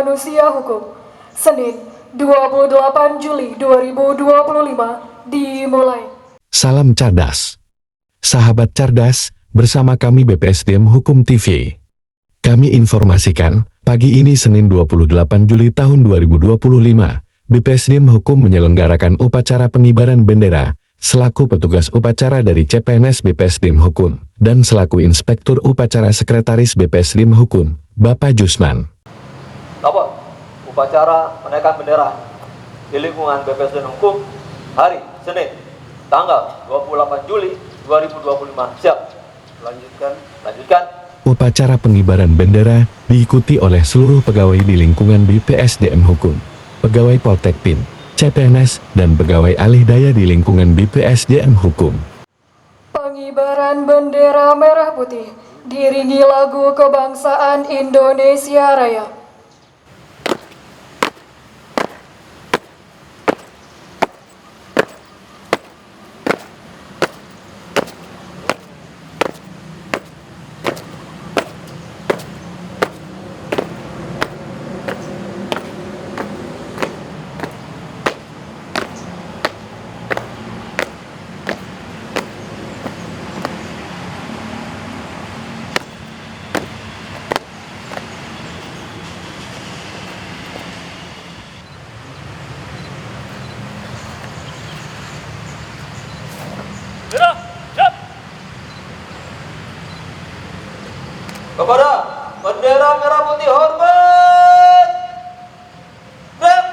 Manusia Hukum. Senin, 28 Juli 2025 dimulai. Salam cerdas. Sahabat cerdas, bersama kami BPSDM Hukum TV. Kami informasikan, pagi ini Senin 28 Juli tahun 2025, BPSDM Hukum menyelenggarakan upacara pengibaran bendera, selaku petugas upacara dari CPNS BPSDM Hukum, dan selaku Inspektur Upacara Sekretaris BPSDM Hukum, Bapak Jusman. Upacara menaikkan bendera di lingkungan BPSDM Hukum hari Senin, tanggal 28 Juli 2025. Siap. Lanjutkan. Upacara pengibaran bendera diikuti oleh seluruh pegawai di lingkungan BPSDM Hukum, pegawai Poltekpin, CPNS, dan pegawai alih daya di lingkungan BPSDM Hukum. Pengibaran bendera merah putih diiringi lagu kebangsaan Indonesia Raya. Kepada bendera merah putih hormat. Rep.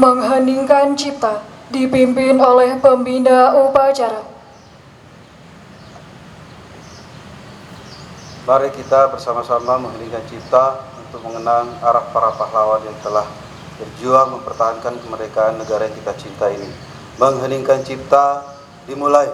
Mengheningkan cipta dipimpin oleh pembina upacara. Mari kita bersama-sama mengheningkan cipta untuk mengenang arah para pahlawan yang telah berjuang mempertahankan kemerdekaan negara yang kita cinta ini. Mengheningkan cipta dimulai.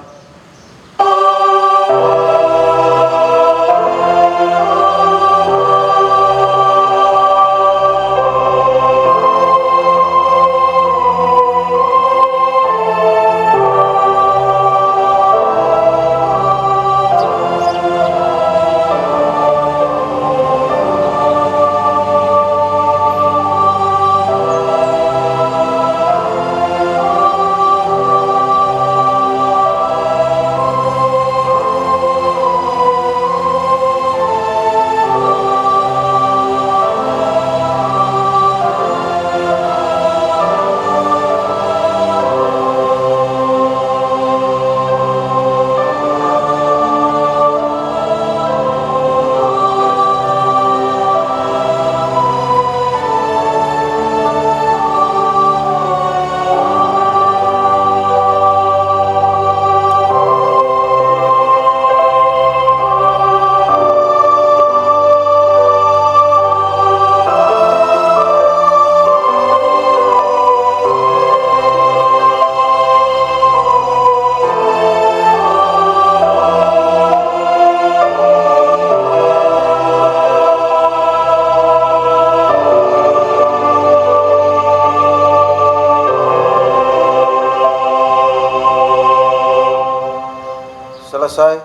selesai.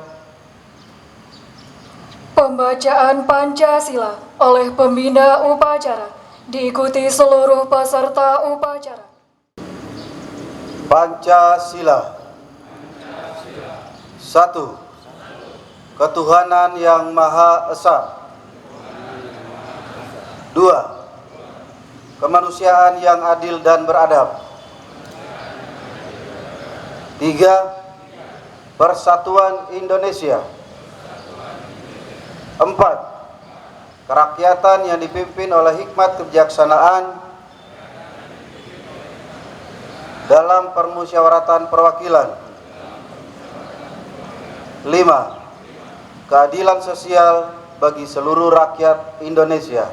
Pembacaan Pancasila oleh pembina upacara diikuti seluruh peserta upacara. Pancasila. 1. Ketuhanan yang Maha Esa. 2. Kemanusiaan yang adil dan beradab. 3. Persatuan Indonesia. 4. Kerakyatan yang dipimpin oleh hikmat kebijaksanaan dalam permusyawaratan perwakilan. 5. Keadilan sosial bagi seluruh rakyat Indonesia.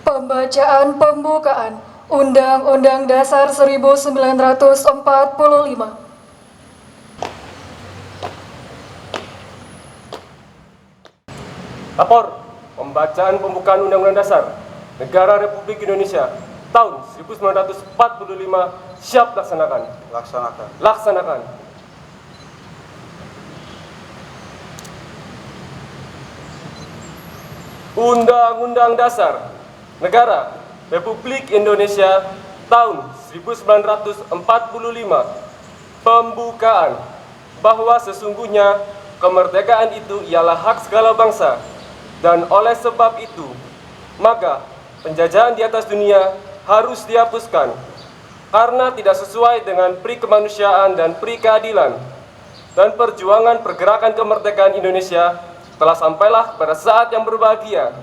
Pembacaan pembukaan Undang-Undang Dasar 1945. Lapor pembacaan pembukaan Undang-Undang Dasar Negara Republik Indonesia tahun 1945 siap laksanakan. Laksanakan. Undang-Undang Dasar Negara Republik Indonesia tahun 1945 pembukaan bahwa sesungguhnya kemerdekaan itu ialah hak segala bangsa, dan oleh sebab itu maka penjajahan di atas dunia harus dihapuskan karena tidak sesuai dengan pri kemanusiaan dan pri keadilan, dan perjuangan pergerakan kemerdekaan Indonesia telah sampailah pada saat yang berbahagia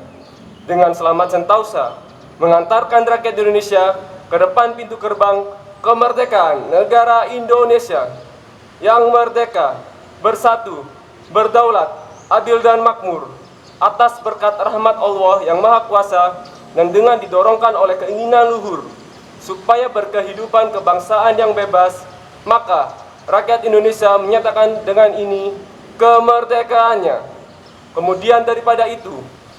dengan selamat sentausa mengantarkan rakyat Indonesia ke depan pintu gerbang kemerdekaan negara Indonesia yang merdeka, bersatu, berdaulat, adil dan makmur atas berkat rahmat Allah yang Maha Kuasa, dan dengan didorongkan oleh keinginan luhur supaya berkehidupan kebangsaan yang bebas, maka rakyat Indonesia menyatakan dengan ini kemerdekaannya. Kemudian daripada itu,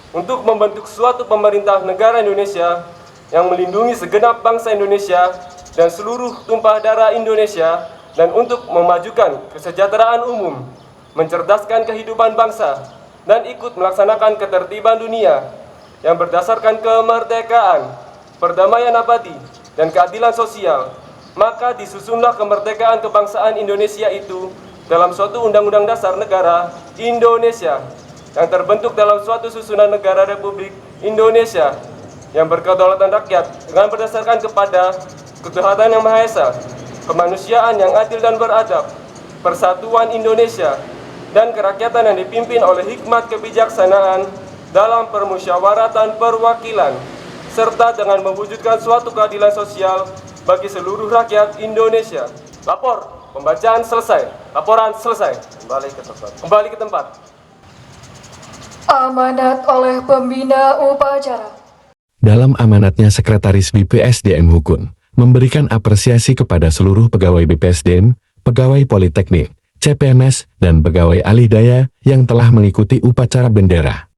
untuk membentuk suatu pemerintah negara Indonesia yang melindungi segenap bangsa Indonesia dan seluruh tumpah darah Indonesia, dan untuk memajukan kesejahteraan umum, mencerdaskan kehidupan bangsa, dan ikut melaksanakan ketertiban dunia yang berdasarkan kemerdekaan, perdamaian abadi, dan keadilan sosial, maka disusunlah kemerdekaan kebangsaan Indonesia itu dalam suatu undang-undang dasar negara Indonesia yang terbentuk dalam suatu susunan negara Republik Indonesia yang berkedaulatan rakyat dengan berdasarkan kepada ketuhanan yang Maha Esa, kemanusiaan yang adil dan beradab, persatuan Indonesia, dan kerakyatan yang dipimpin oleh hikmat kebijaksanaan dalam permusyawaratan perwakilan, serta dengan mewujudkan suatu keadilan sosial bagi seluruh rakyat Indonesia. Lapor pembacaan selesai. Laporan selesai. Kembali ke tempat. Amanat oleh pembina upacara. Dalam amanatnya Sekretaris BPSDM Hukun memberikan apresiasi kepada seluruh pegawai BPSDM, pegawai Politeknik, CPNS, dan pegawai alih daya yang telah mengikuti upacara bendera.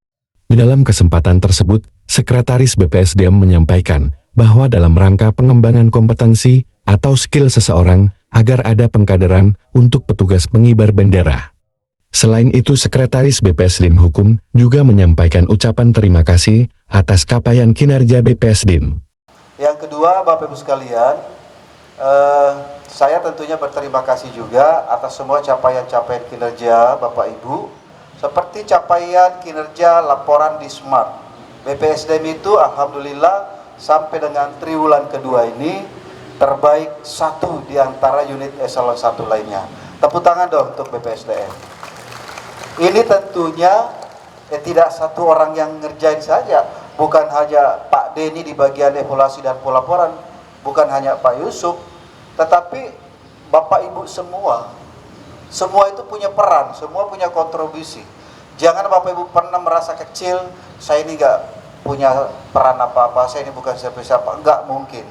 Di dalam kesempatan tersebut, Sekretaris BPSDM menyampaikan bahwa dalam rangka pengembangan kompetensi atau skill seseorang agar ada pengkaderan untuk petugas pengibar bendera. Selain itu, Sekretaris BPSDM Hukum juga menyampaikan ucapan terima kasih atas capaian kinerja BPSDM. Yang kedua, Bapak Ibu sekalian, saya tentunya berterima kasih juga atas semua capaian-capaian kinerja Bapak Ibu, seperti capaian kinerja laporan di Smart. BPSDM itu alhamdulillah sampai dengan triwulan kedua ini terbaik satu di antara unit eselon 1 lainnya. Tepuk tangan dong untuk BPSDM. Ini tentunya tidak satu orang yang ngerjain saja, bukan hanya Pak Denny di bagian evaluasi dan pelaporan, bukan hanya Pak Yusuf, tetapi Bapak Ibu semua itu punya peran, semua punya kontribusi. Jangan Bapak Ibu pernah merasa kecil, saya ini nggak punya peran apa-apa, saya ini bukan siapa-siapa, nggak mungkin.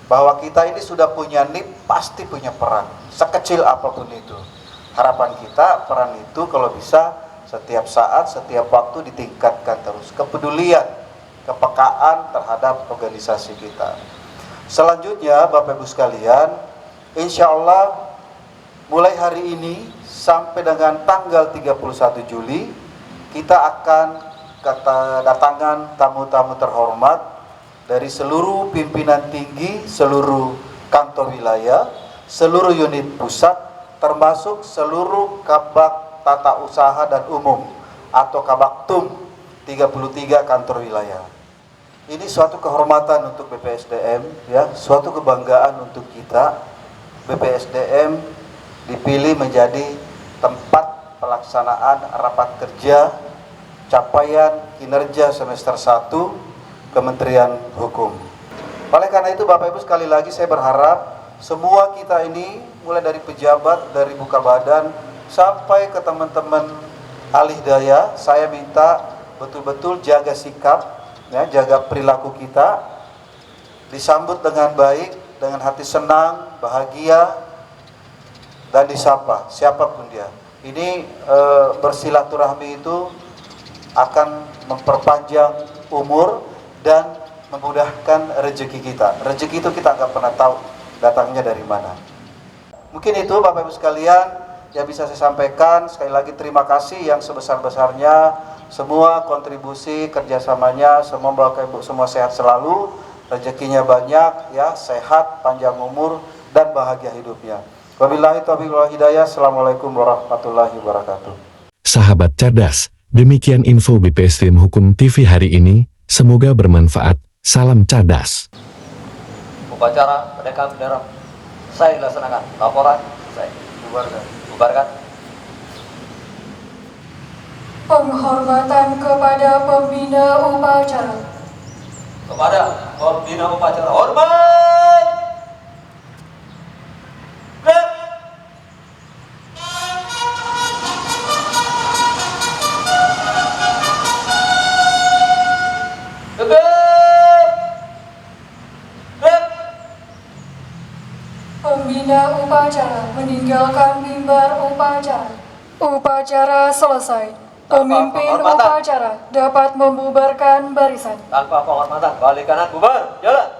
Bahwa kita ini sudah punya NIP, pasti punya peran, sekecil apapun itu. Harapan kita peran itu kalau bisa setiap saat, setiap waktu ditingkatkan terus. Kepedulian, kepekaan terhadap organisasi kita. Selanjutnya Bapak Ibu sekalian, insya Allah mulai hari ini sampai dengan tanggal 31 Juli, kita akan kedatangan tamu-tamu terhormat dari seluruh pimpinan tinggi, seluruh kantor wilayah, seluruh unit pusat, termasuk seluruh Kabak Tata Usaha dan Umum atau Kabaktum 33 kantor wilayah. Ini suatu kehormatan untuk BPSDM, ya, suatu kebanggaan untuk kita. BPSDM dipilih menjadi tempat pelaksanaan rapat kerja capaian kinerja semester 1 Kementerian Hukum. Oleh karena itu Bapak Ibu, sekali lagi saya berharap semua kita ini, mulai dari pejabat, dari buka badan sampai ke teman-teman alih daya, saya minta betul-betul jaga sikap, ya, jaga perilaku kita, disambut dengan baik, dengan hati senang, bahagia, dan disapa siapapun dia. Ini bersilaturahmi itu akan memperpanjang umur dan memudahkan rezeki kita. Rezeki itu kita nggak pernah tahu datangnya dari mana. Mungkin itu Bapak Ibu sekalian yang bisa saya sampaikan. Sekali lagi terima kasih yang sebesar-besarnya, semua kontribusi kerjasamanya. Semoga Bapak Ibu semua sehat selalu, rezekinya banyak, ya, sehat, panjang umur, dan bahagia hidupnya. Wabillahi taufiq wal hidayah. Assalamualaikum warahmatullahi wabarakatuh. Sahabat cerdas, demikian info BPSDM Hukum TV hari ini. Semoga bermanfaat. Salam cerdas. Upacara pendekaan bendera saya dilaksanakan. Laporan saya bubarkan. Penghormatan kepada pembina upacara. Kepada pembina upacara, hormat. Gerak. Pembina upacara meninggalkan mimbar upacara. Upacara selesai. Pemimpin upacara dapat membubarkan barisan. Tanpa penghormatan, balik kanan bubar, jalan.